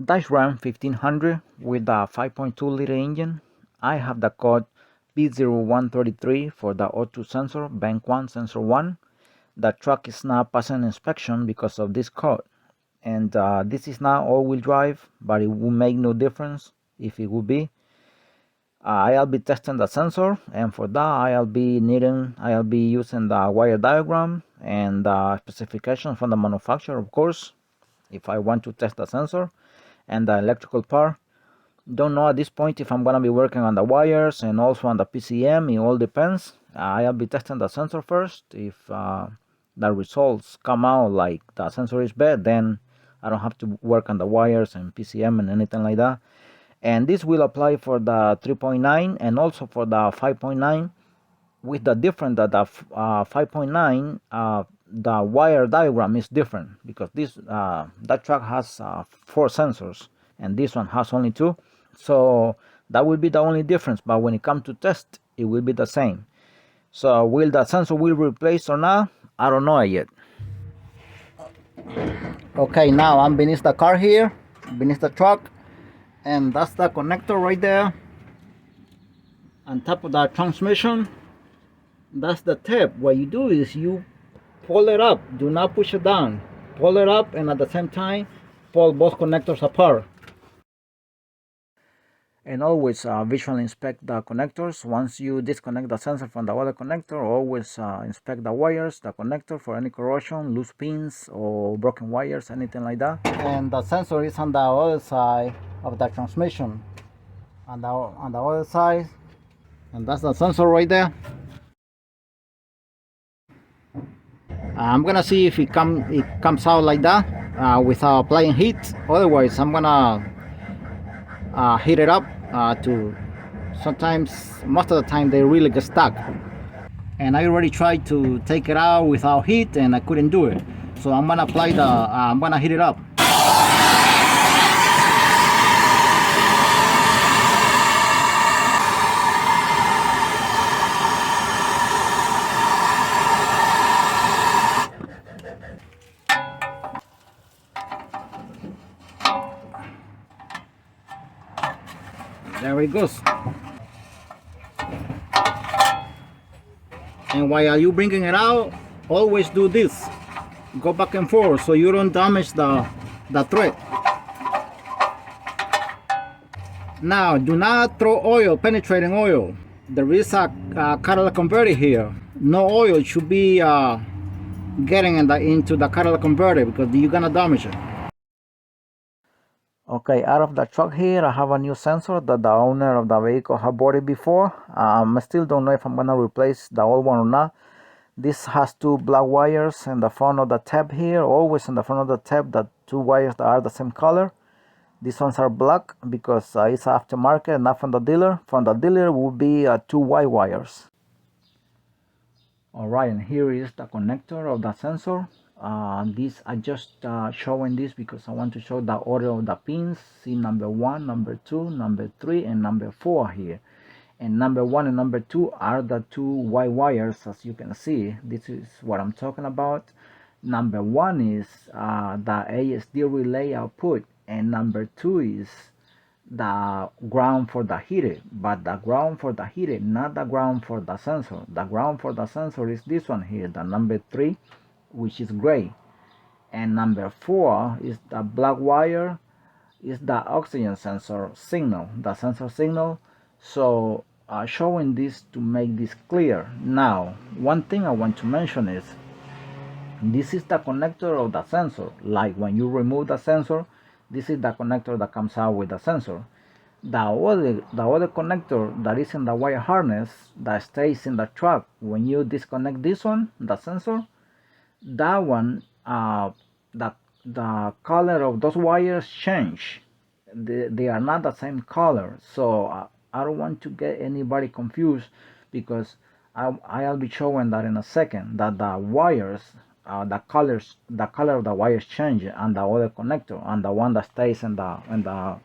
Dash Ram 1500 with a 5.2 liter engine. I have the code p0133 for the O2 sensor, bank 1, sensor 1. The truck is not passing inspection because of this code. And this is not all-wheel drive, but it will make no difference if it will be. I'll be testing the sensor, and for that I'll be using the wire diagram and the specification from the manufacturer, of course, if I want to test the sensor and the electrical part. Don't know at this point if I'm gonna be working on the wires and also on the PCM. It all depends. I'll be testing the sensor first. If the results come out like the sensor is bad, then I don't have to work on the wires and PCM and anything like that. And this will apply for the 3.9 and also for the 5.9, with the difference that the 5.9 the wire diagram is different, because this that truck has 4 sensors and this one has only 2, so that will be the only difference. But when it comes to test, it will be the same. So will the sensor will replace or not, I don't know yet. Okay, now I'm beneath the car here, beneath the truck, and that's the connector right there on top of the transmission. That's the tip. What you do is you pull it up, do not push it down, pull it up, and at the same time pull both connectors apart. And always visually inspect the connectors. Once you disconnect the sensor from the other connector, always inspect the wires, the connector, for any corrosion, loose pins or broken wires, anything like that. And the sensor is on the other side of the transmission, on the other side, and that's the sensor right there. I'm gonna see if it comes out like that without applying heat. Otherwise, I'm gonna heat it up to. Sometimes, most of the time, they really get stuck. And I already tried to take it out without heat, and I couldn't do it. So I'm gonna apply I'm gonna heat it up. There it goes. And while you bringing it out, always do this. Go back and forth so you don't damage the thread. Now, do not throw oil, penetrating oil. There is a catalytic converter here. No oil should be getting into the catalytic converter, because you're gonna damage it. Okay, out of the truck here, I have a new sensor that the owner of the vehicle have bought it before. I still don't know if I'm gonna replace the old one or not. This has 2 black wires in the front of the tab here. Always in the front of the tab, the 2 wires that are the same color. These ones are black because it's aftermarket, not from the dealer. From the dealer will be 2 white wires. Alright, and here is the connector of the sensor. This I just showing this because I want to show the order of the pins. See number 1, number 2, number 3, and number 4 here. And number 1 and number 2 are the 2 white wires, as you can see. This is what I'm talking about. Number 1 is the ASD relay output, and number 2 is the ground for the heater. But the ground for the heater, not the ground for the sensor. The ground for the sensor is this one here, the number 3, which is gray, and number 4 is the black wire, is the oxygen sensor signal, the sensor signal. So showing this to make this clear. Now, one thing I want to mention is this is the connector of the sensor. Like when you remove the sensor, this is the connector that comes out with the sensor. The other connector that is in the wire harness that stays in the truck, when you disconnect this one, the sensor, that one, the color of those wires change. They are not the same color. So I don't want to get anybody confused, because I'll be showing that in a second, that the wires, the color of the wires change on the other connector, and the one that stays in the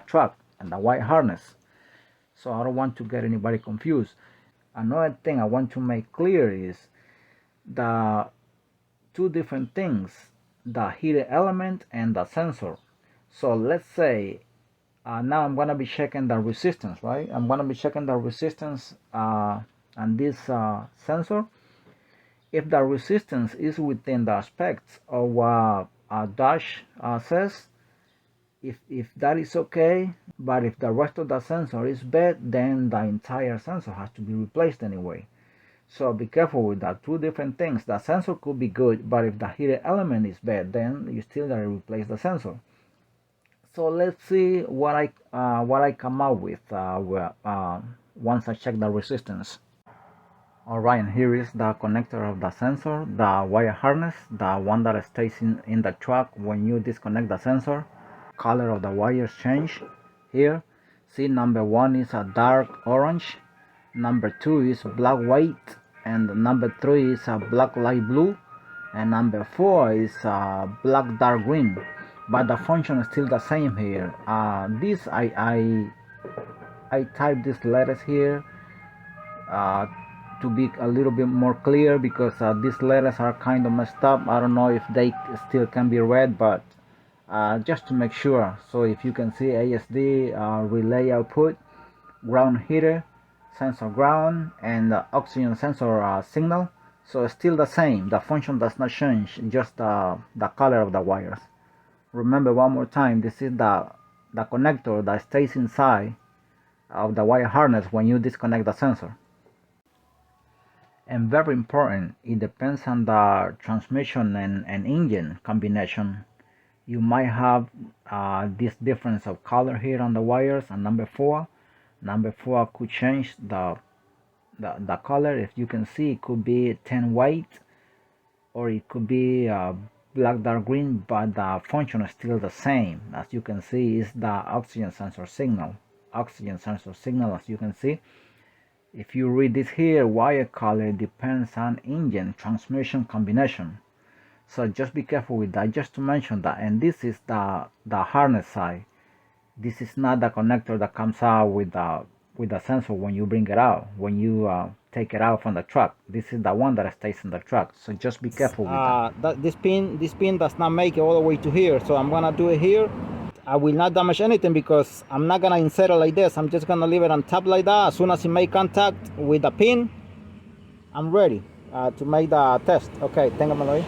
truck and the wire harness. So I don't want to get anybody confused. Another thing I want to make clear is the 2 different things, the heater element and the sensor. So let's say now I'm gonna be checking the resistance, right? I'm gonna be checking the resistance on this sensor. If the resistance is within the specs of what Dash says, if that is okay, but if the rest of the sensor is bad, then the entire sensor has to be replaced anyway. So be careful with that. Two different things. The sensor could be good, but if the heater element is bad, then you still gotta replace the sensor. So let's see what I come up with once I check the resistance. Alright, and here is the connector of the sensor, the wire harness, the one that stays in the truck when you disconnect the sensor. Color of the wires change here. See, number 1 is a dark orange, number 2 is black white, and number 3 is a black light blue, and number 4 is black dark green. But the function is still the same here. This I type these letters here to be a little bit more clear, because these letters are kind of messed up. I don't know if they still can be read, but just to make sure. So if you can see ASD relay output, ground heater, sensor ground, and oxygen sensor signal. So it's still the same. The function does not change, just the color of the wires. Remember one more time, this is the connector that stays inside of the wire harness when you disconnect the sensor. And very important, it depends on the transmission and engine combination. You might have this difference of color here on the wires. And number 4 could change the color. If you can see, it could be 10 white, or it could be black dark green, but the function is still the same. As you can see, is the oxygen sensor signal. As you can see, if you read this here, wire color depends on engine transmission combination. So just be careful with that, just to mention that. And this is the harness side. This is not the connector that comes out with the sensor when you bring it out, when you take it out from the truck. This is the one that stays in the truck. So just be careful with that. This pin does not make it all the way to here, so I'm gonna do it here. I will not damage anything, because I'm not gonna insert it like this. I'm just gonna leave it on top like that. As soon as it make contact with the pin, I'm ready to make the test. Okay, thank you, Malloy.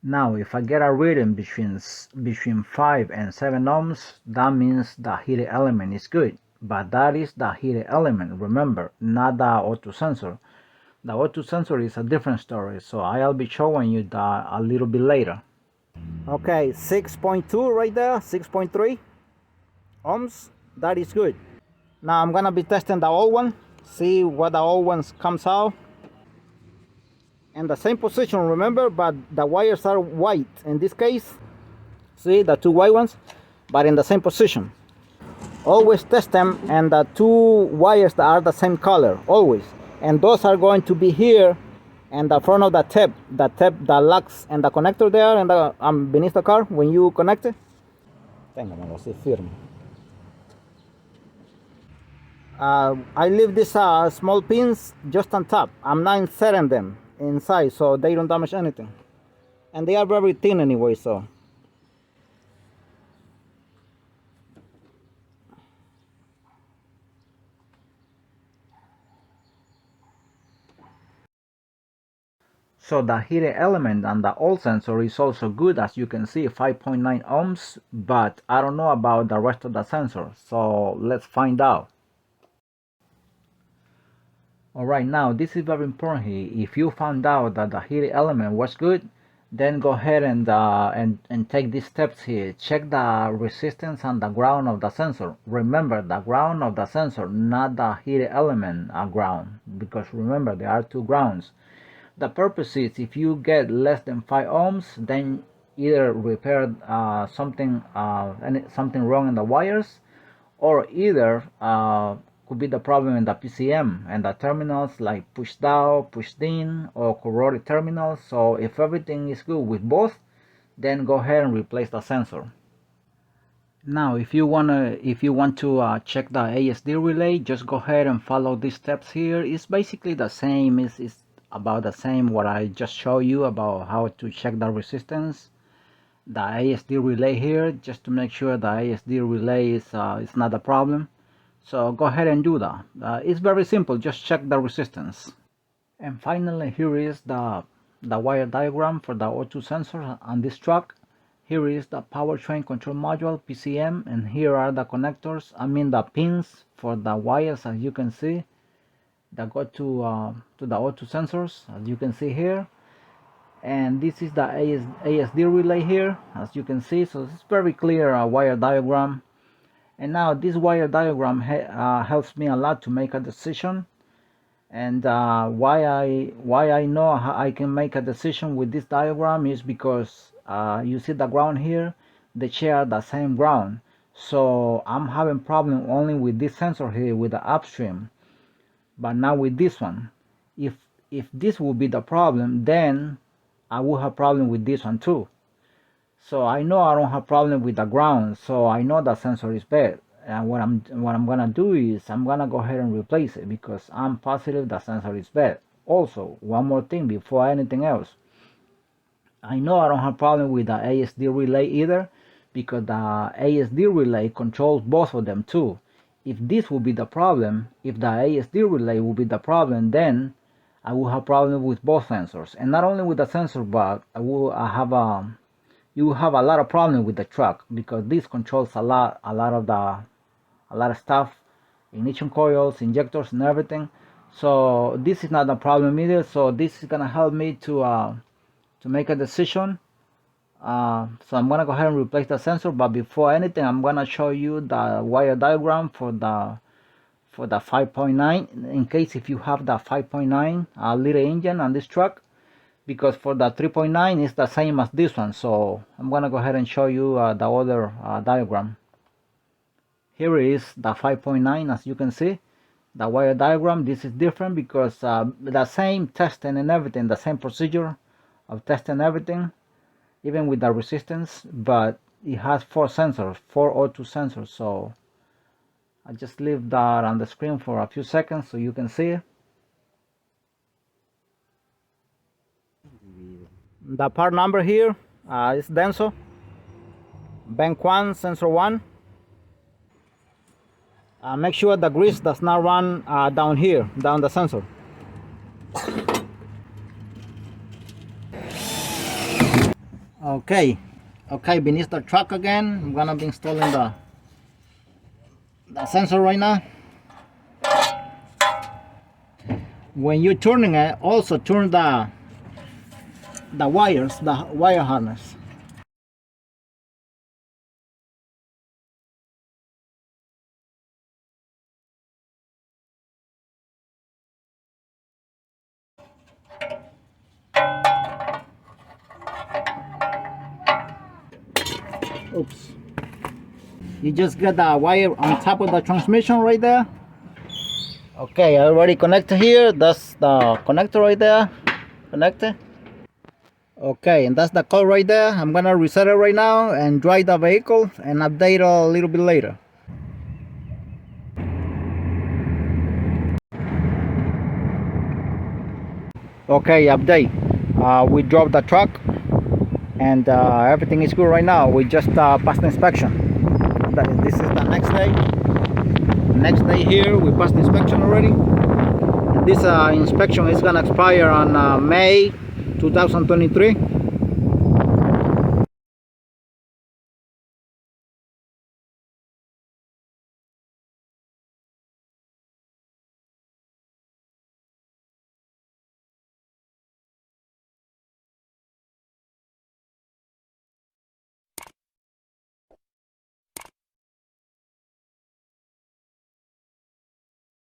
Now, if I get a reading between 5 and 7 ohms, that means the heater element is good. But that is the heater element, remember, not the O2 sensor. The O2 sensor is a different story, so I'll be showing you that a little bit later. Okay, 6.2 right there, 6.3 ohms, that is good. Now I'm gonna be testing the old one, see what the old one comes out. In the same position, remember, but the wires are white in this case. See the two white ones, but in the same position. Always test them, and the two wires that are the same color, always. And those are going to be here, and the front of the tape that locks and the connector there, and the beneath the car when you connect it. Téngamelo así firme. I leave these small pins just on top. I'm not inserting them inside, so they don't damage anything, and they are very thin anyway. So the heater element on the old sensor is also good, as you can see, 5.9 ohms, but I don't know about the rest of the sensor, so let's find out. Alright, now this is very important here. If you found out that the heater element was good, then go ahead and take these steps here. Check the resistance and the ground of the sensor. Remember, the ground of the sensor, not the heater element ground, because remember, there are two grounds. The purpose is, if you get less than 5 ohms, then either repair something wrong in the wires, or either could be the problem in the PCM and the terminals, like pushed out, pushed in, or corroded terminals. So if everything is good with both, then go ahead and replace the sensor. Now, if you want to check the ASD relay, just go ahead and follow these steps here. It's basically the same. It's about the same what I just showed you about how to check the resistance the ASD relay here, just to make sure the ASD relay is not a problem. So go ahead and do that. It's very simple, just check the resistance. And finally, here is the wire diagram for the O2 sensor on this truck. Here is the powertrain control module, PCM, and here are the connectors, the pins for the wires, as you can see, that go to the O2 sensors, as you can see here. And this is the ASD relay here, as you can see. So it's very clear wire diagram. And now this wire diagram helps me a lot to make a decision. And why I know I can make a decision with this diagram is because you see the ground here, they share the same ground. So I'm having problem only with this sensor here, with the upstream, but not with this one. If this will be the problem, then I will have problem with this one too. So I know I don't have problem with the ground, so I know the sensor is bad. And what I'm gonna do is I'm gonna go ahead and replace it, because I'm positive the sensor is bad. Also, one more thing before anything else, I know I don't have problem with the ASD relay either, because the ASD relay controls both of them too. If this will be the problem, if the ASD relay will be the problem, then I will have problem with both sensors, and not only with the sensor, but you will have a lot of problem with the truck, because this controls a lot of stuff, ignition coils, injectors, and everything. So this is not a problem either. So this is gonna help me to make a decision. So I'm gonna go ahead and replace the sensor, but before anything, I'm gonna show you the wire diagram for the 5.9, in case if you have the 5.9 liter engine on this truck, because for the 3.9 it's the same as this one. So I'm gonna go ahead and show you the other diagram. Here is the 5.9, as you can see, the wire diagram. This is different because the same testing and everything, the same procedure of testing everything, even with the resistance, but it has 4 sensors, 4 O2 sensors. So I just leave that on the screen for a few seconds so you can see it. The part number here is Denso, bank 1, sensor 1. Make sure the grease does not run down here, down the sensor. Okay, beneath the truck again, I'm gonna be installing the sensor right now. When you're turning it, also turn the wires, the wire harness. Oops. You just get the wire on top of the transmission right there. Okay, I already connected here. That's the connector right there. Connected. Okay, and that's the code right there. I'm gonna reset it right now and drive the vehicle and update a little bit later. Okay, update. We drove the truck and everything is good right now. We just passed the inspection. This is the next day. Next day here, we passed the inspection already. And this inspection is gonna expire on May 2023.